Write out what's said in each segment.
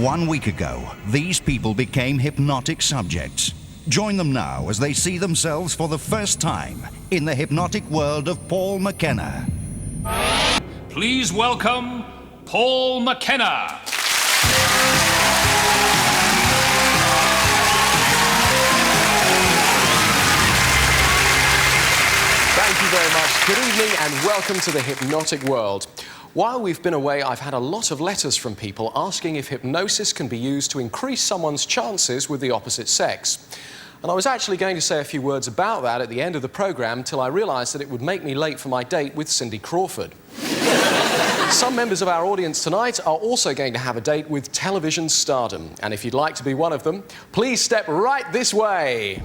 1 week ago, these people became hypnotic subjects. Join them now as they see themselves for the first time in the hypnotic world of Paul McKenna. Please welcome Paul McKenna. Thank you very much. Good evening and welcome to the hypnotic world. While we've been away, I've had a lot of letters from people asking if hypnosis can be used to increase someone's chances with the opposite sex. And I was actually going to say a few words about that at the end of the programme till I realised that it would make me late for my date with Cindy Crawford. Some members of our audience tonight are also going to have a date with television stardom. And if you'd like to be one of them, please step right this way.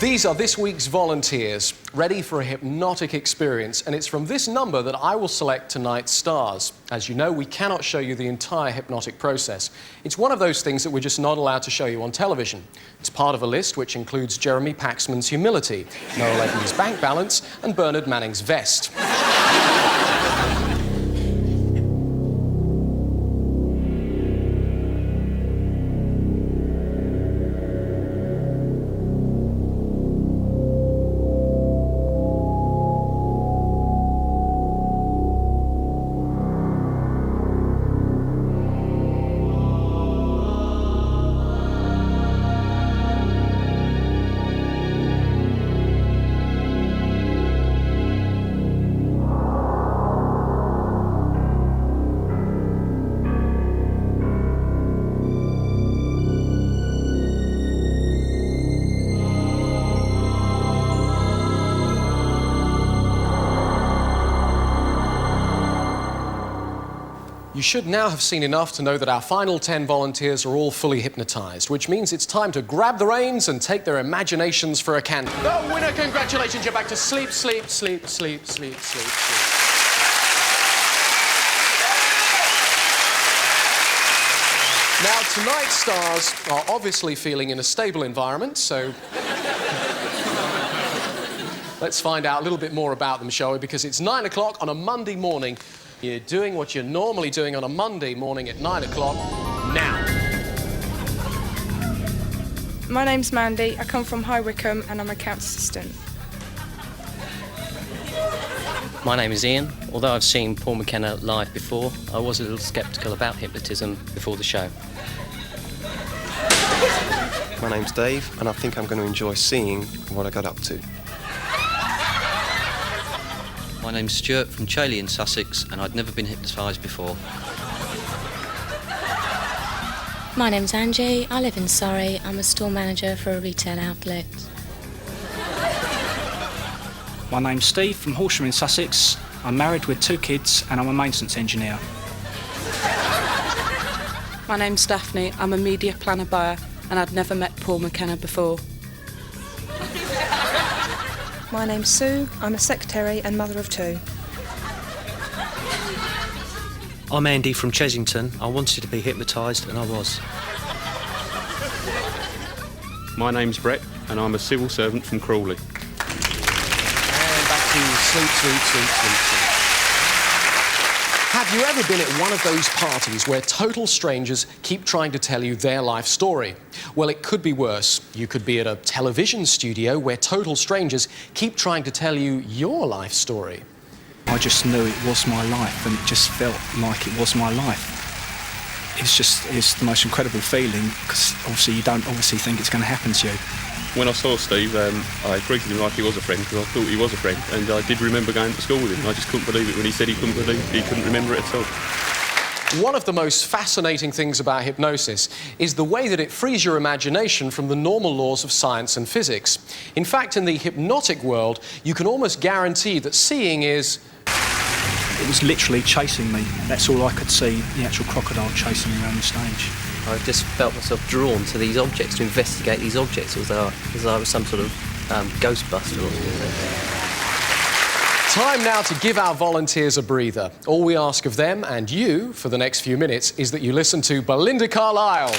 These are this week's volunteers, ready for a hypnotic experience, and it's from this number that I will select tonight's stars. As you know, we cannot show you the entire hypnotic process. It's one of those things that we're just not allowed to show you on television. It's part of a list which includes Jeremy Paxman's humility, Noel Edmonds' bank balance, and Bernard Manning's vest. You should now have seen enough to know that our final 10 volunteers are all fully hypnotised, which means it's time to grab the reins and take their imaginations for a canter. The winner, congratulations, you're back to sleep, sleep, sleep, sleep, sleep, sleep, sleep. Now, tonight's stars are obviously feeling in a stable environment, so let's find out a little bit more about them, shall we? Because it's 9 o'clock on a Monday morning. You're doing what you're normally doing on a Monday morning at 9 o'clock now. My name's Mandy. I come from High Wycombe and I'm a accounts assistant. My name is Ian. Although I've seen Paul McKenna live before, I was a little sceptical about hypnotism before the show. My name's Dave, and I think I'm going to enjoy seeing what I got up to. My name's Stuart from Chaley in Sussex, and I'd never been hypnotised before. My name's Angie. I live in Surrey. I'm a store manager for a retail outlet. My name's Steve from Horsham in Sussex. I'm married with 2 kids and I'm a maintenance engineer. My name's Daphne. I'm a media planner buyer and I'd never met Paul McKenna before. My name's Sue. I'm a secretary and mother of 2. I'm Andy from Chesington. I wanted to be hypnotised and I was. My name's Brett and I'm a civil servant from Crawley. And back to sleep, sleep, sleep, sleep, sleep. Have you ever been at one of those parties where total strangers keep trying to tell you their life story? Well, it could be worse. You could be at a television studio where total strangers keep trying to tell you your life story. I just knew it was my life and it just felt like it was my life. It's the most incredible feeling because obviously you don't think it's going to happen to you. When I saw Steve, I greeted him like he was a friend because I thought he was a friend, and I did remember going to school with him. I just couldn't believe it when he said he couldn't remember it at all. One of the most fascinating things about hypnosis is the way that it frees your imagination from the normal laws of science and physics. In fact, in the hypnotic world, you can almost guarantee that seeing is... It was literally chasing me. That's all I could see, the actual crocodile chasing me around the stage. I just felt myself drawn to these objects, to investigate these objects, as though I was some sort of ghostbuster or something. Time now to give our volunteers a breather. All we ask of them and you for the next few minutes is that you listen to Belinda Carlisle.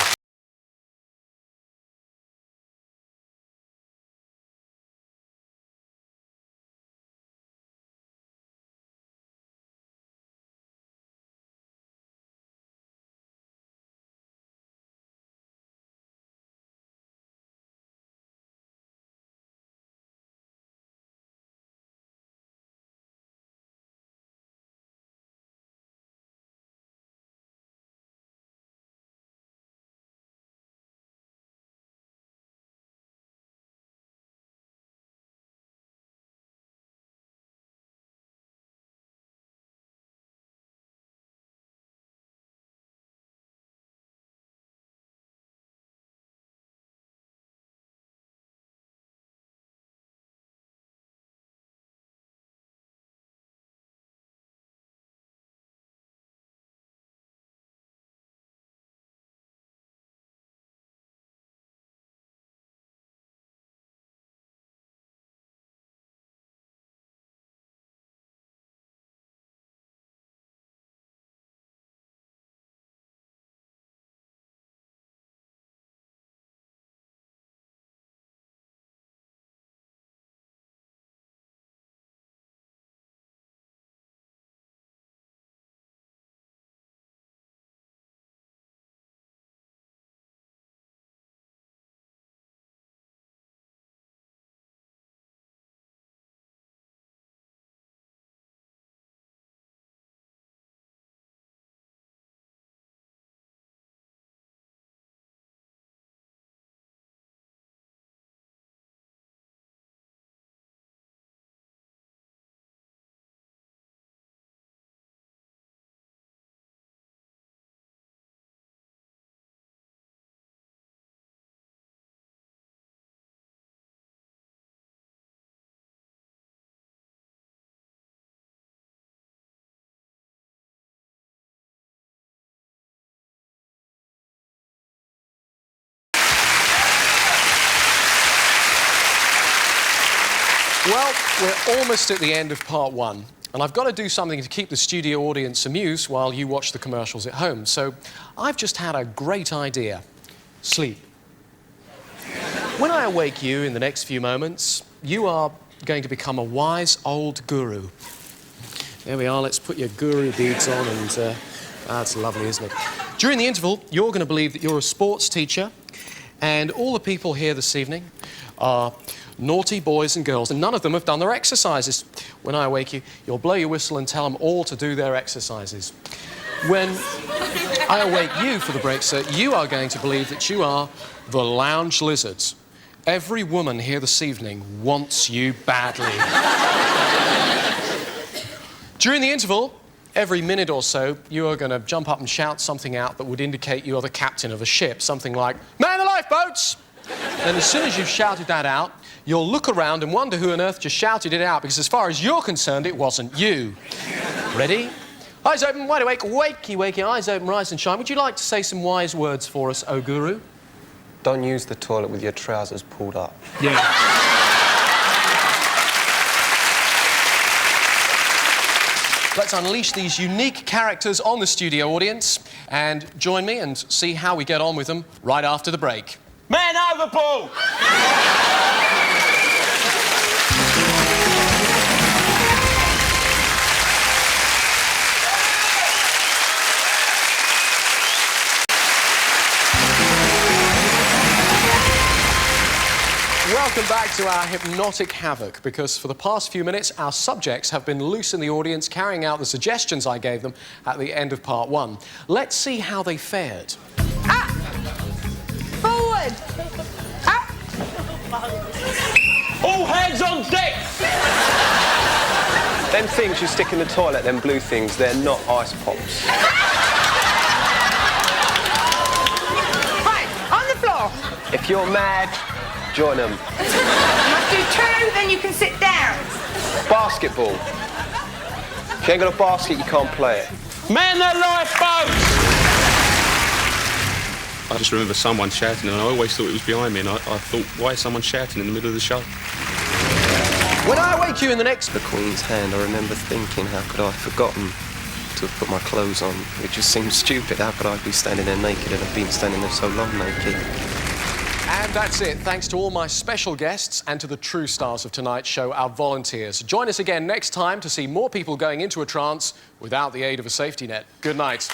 Well, we're almost at the end of part one, and I've got to do something to keep the studio audience amused while you watch the commercials at home. So I've just had a great idea. Sleep. When I awake you in the next few moments, you are going to become a wise old guru. There we are, let's put your guru beads on and... that's lovely, isn't it? During the interval, you're going to believe that you're a sports teacher, and all the people here this evening are naughty boys and girls, and none of them have done their exercises. When I awake you, you'll blow your whistle and tell them all to do their exercises. When I awake you for the break, sir, you are going to believe that you are the lounge lizards. Every woman here this evening wants you badly. During the interval, every minute or so, you are going to jump up and shout something out that would indicate you are the captain of a ship. Something like, "Man the lifeboats!" And as soon as you've shouted that out, you'll look around and wonder who on earth just shouted it out, because as far as you're concerned, it wasn't you. Ready? Eyes open, wide awake, wakey, wakey, eyes open, rise and shine. Would you like to say some wise words for us, O Guru? Don't use the toilet with your trousers pulled up. Yeah. Let's unleash these unique characters on the studio audience and join me and see how we get on with them right after the break. Man overboard! Welcome back to our hypnotic havoc, because for the past few minutes our subjects have been loose in the audience carrying out the suggestions I gave them at the end of part one. Let's see how they fared. Up! Forward! Up! All hands on deck! Them things you stick in the toilet, them blue things, they're not ice pops. Right, on the floor. If you're mad, join them. You must do two, then you can sit down. Basketball. If you ain't got a basket, you can't play it. Man the lifeboats! I just remember someone shouting, and I always thought it was behind me, and I thought, why is someone shouting in the middle of the show? When I wake you in the next... The Queen's hand, I remember thinking, how could I have forgotten to have put my clothes on? It just seems stupid. How could I be standing there naked and I've been standing there so long naked? And that's it. Thanks to all my special guests and to the true stars of tonight's show, our volunteers. Join us again next time to see more people going into a trance without the aid of a safety net. Good night.